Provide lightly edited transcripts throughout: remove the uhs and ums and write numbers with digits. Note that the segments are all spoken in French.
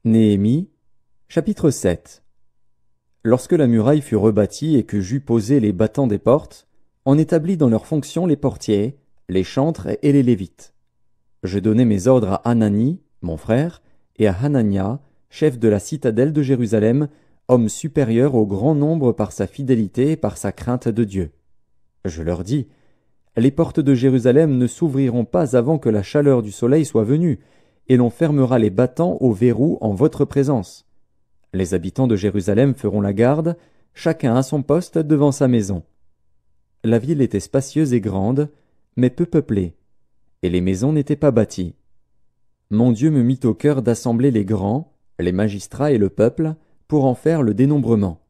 Néhémie, chapitre 7. Lorsque la muraille fut rebâtie et que j'eus posé les battants des portes, on établit dans leurs fonctions les portiers, les chantres et les lévites. Je donnai mes ordres à Hanani, mon frère, et à Hanania, chef de la citadelle de Jérusalem, homme supérieur au grand nombre par sa fidélité et par sa crainte de Dieu. Je leur dis, les portes de Jérusalem ne s'ouvriront pas avant que la chaleur du soleil soit venue, et l'on fermera les battants au verrou en votre présence. Les habitants de Jérusalem feront la garde, chacun à son poste devant sa maison. La ville était spacieuse et grande, mais peu peuplée, et les maisons n'étaient pas bâties. Mon Dieu me mit au cœur d'assembler les grands, les magistrats et le peuple, pour en faire le dénombrement.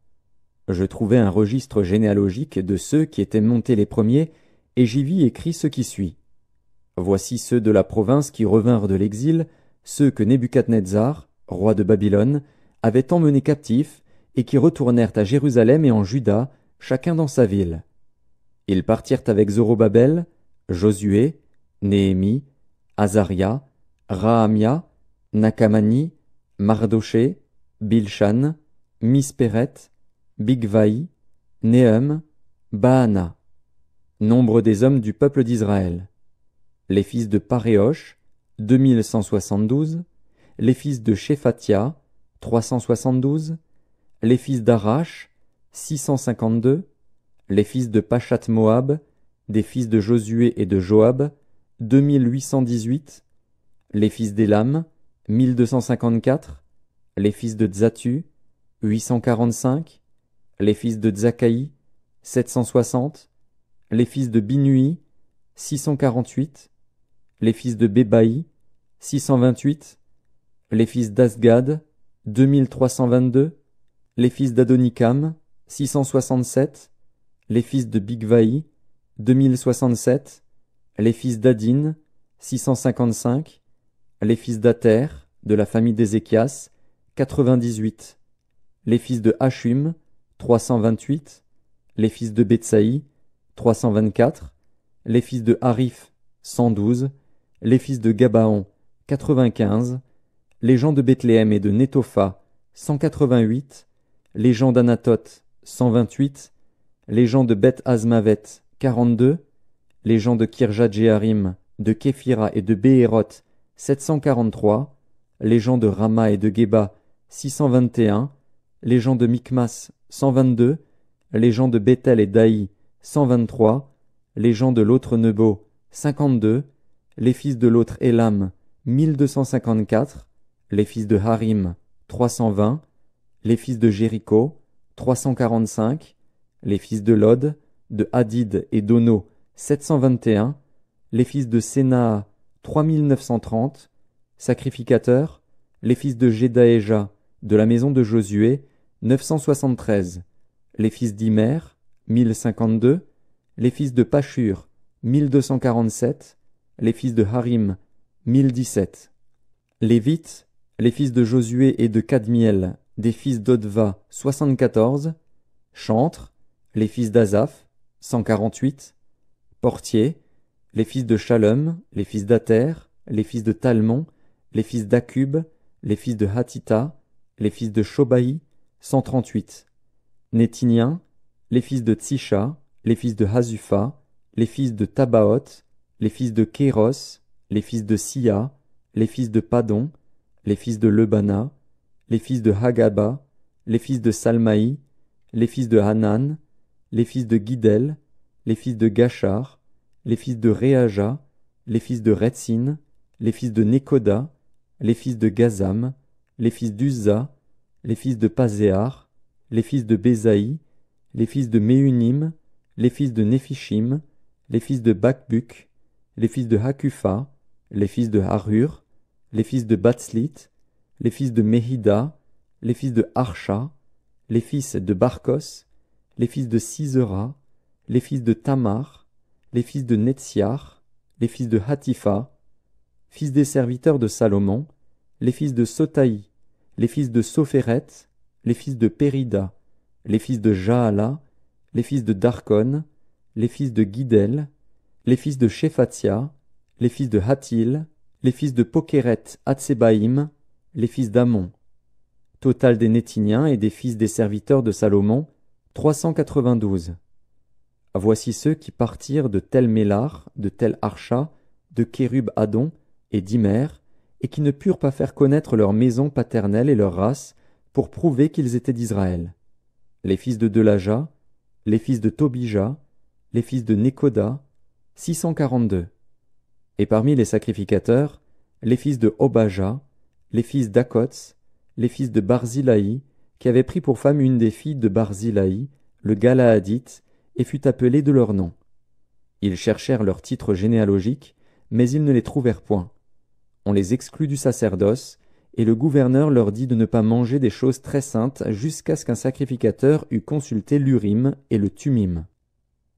Je trouvai un registre généalogique de ceux qui étaient montés les premiers, et j'y vis écrit ce qui suit. Voici ceux de la province qui revinrent de l'exil, ceux que Nebuchadnezzar, roi de Babylone, avait emmenés captifs, et qui retournèrent à Jérusalem et en Juda, chacun dans sa ville. Ils partirent avec Zorobabel, Josué, Néhémie, Azaria, Rahamia, Nakamani, Mardoché, Bilshan, Mispéret, Bigvaï, Néhum, Baana. Nombre des hommes du peuple d'Israël. Les fils de Paréosh, 2172, les fils de Shephatia, 372, les fils d'Arash, 652, les fils de Pachat-Moab, des fils de Josué et de Joab, 2818, les fils d'Élam, 1254, les fils de Tzatu, 845, les fils de Tzakaï, 760, les fils de Binui, 648, les fils de Bébaï, 628, les fils d'Asgad, 2322, les fils d'Adonikam, 667, les fils de Bigvaï, 2067, les fils d'Adin, 655, les fils d'Ater, de la famille d'Ézéchias, 98, les fils de Hachum, 328, les fils de Betsaï, 324, les fils de Harif, 112, les fils de Gabaon, 95, les gens de Bethléem et de Netopha, 188, les gens d'Anatoth, 128, les gens de Beth Azmavet, 42, les gens de Kirjat-Jéarim, de Képhira et de Béhéroth, 743, les gens de Rama et de Geba, 621, les gens de Mikmas, 122, les gens de Bethel et d'Aï, 123, les gens de l'autre Nebo, 52, les fils de l'autre Élam, 1254, les fils de Harim, 320, les fils de Jéricho, 345, les fils de Lod, de Hadid et d'Ono, 721, les fils de Sénaa, 3930, sacrificateurs, les fils de Jedaéja, de la maison de Josué, 973, les fils d'Imer, 1052, les fils de Pashur, 1247, les fils de Harim, 1017. Lévites, les fils de Josué et de Kadmiel, des fils d'Odva, 74, chantres, les fils d'Azaph, 148, portiers, les fils de Shalom, les fils d'Ater, les fils de Talmon, les fils d'Akub, les fils de Hatita, les fils de Shobaï, 138, Nétiniens, les fils de Tsisha, les fils de Hazufa, les fils de Tabaoth, les fils de Kéros, les fils de Sia, les fils de Padon, les fils de Lebana, les fils de Hagaba, les fils de Salmaï, les fils de Hanan, les fils de Guidel, les fils de Gachar, les fils de Réaja, les fils de Retsin, les fils de Nekoda, les fils de Gazam, les fils d'Uzza, les fils de Pazéar, les fils de Bézaï, les fils de Méunim, les fils de Néphishim, les fils de Bakbuk, les fils de Hakufa, les fils de Harur, les fils de Batslit, les fils de Mehida, les fils de Harsha, les fils de Barkos, les fils de Sisera, les fils de Tamar, les fils de Netsiar, les fils de Hatifa, fils des serviteurs de Salomon, les fils de Sotaï, les fils de Sophéret, les fils de Périda, les fils de Jaala, les fils de Darkon, les fils de Guidel, les fils de Shephatia, les fils de Hatil, les fils de Pokeret Hatsebaïm, les fils d'Amon, Total des Nétiniens et des fils des serviteurs de Salomon, 392. Voici ceux qui partirent de Tel Mélar, de Tel Archa, de Kérub Adon et d'Imer, et qui ne purent pas faire connaître leur maison paternelle et leur race, pour prouver qu'ils étaient d'Israël. Les fils de Delaja, les fils de Tobija, les fils de Nekoda, 642. Et parmi les sacrificateurs, les fils de Obaja, les fils d'Akots, les fils de Barzilaï, qui avaient pris pour femme une des filles de Barzilaï, le Galaadite, et fut appelé de leur nom. Ils cherchèrent leur titre généalogique, mais ils ne les trouvèrent point. On les exclut du sacerdoce, et le gouverneur leur dit de ne pas manger des choses très saintes jusqu'à ce qu'un sacrificateur eût consulté l'Urim et le Tumim.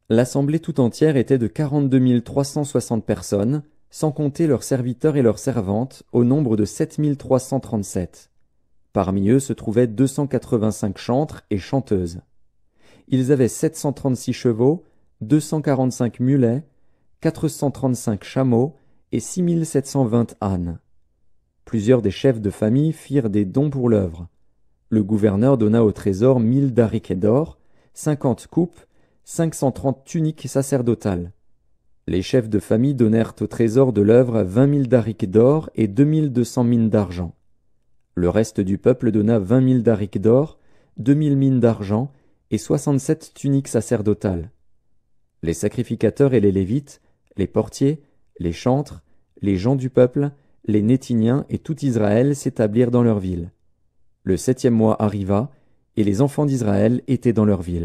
L'assemblée tout entière était de 42 360 personnes, sans compter leurs serviteurs et leurs servantes, au nombre de 7 337. Parmi eux se trouvaient 285 chantres et chanteuses. Ils avaient 736 chevaux, 245 mulets, 435 chameaux et 6720 ânes. Plusieurs des chefs de famille firent des dons pour l'œuvre. Le gouverneur donna au trésor 1000 dariquets d'or, 50 coupes, 530 tuniques sacerdotales. Les chefs de famille donnèrent au trésor de l'œuvre 20 000 dariques d'or et 2200 mines d'argent. Le reste du peuple donna 20 000 dariques d'or, 2000 mines d'argent et 67 tuniques sacerdotales. Les sacrificateurs et les Lévites, les portiers, les chantres, les gens du peuple, les Nétiniens et tout Israël s'établirent dans leur ville. Le 7e mois arriva, et les enfants d'Israël étaient dans leur ville.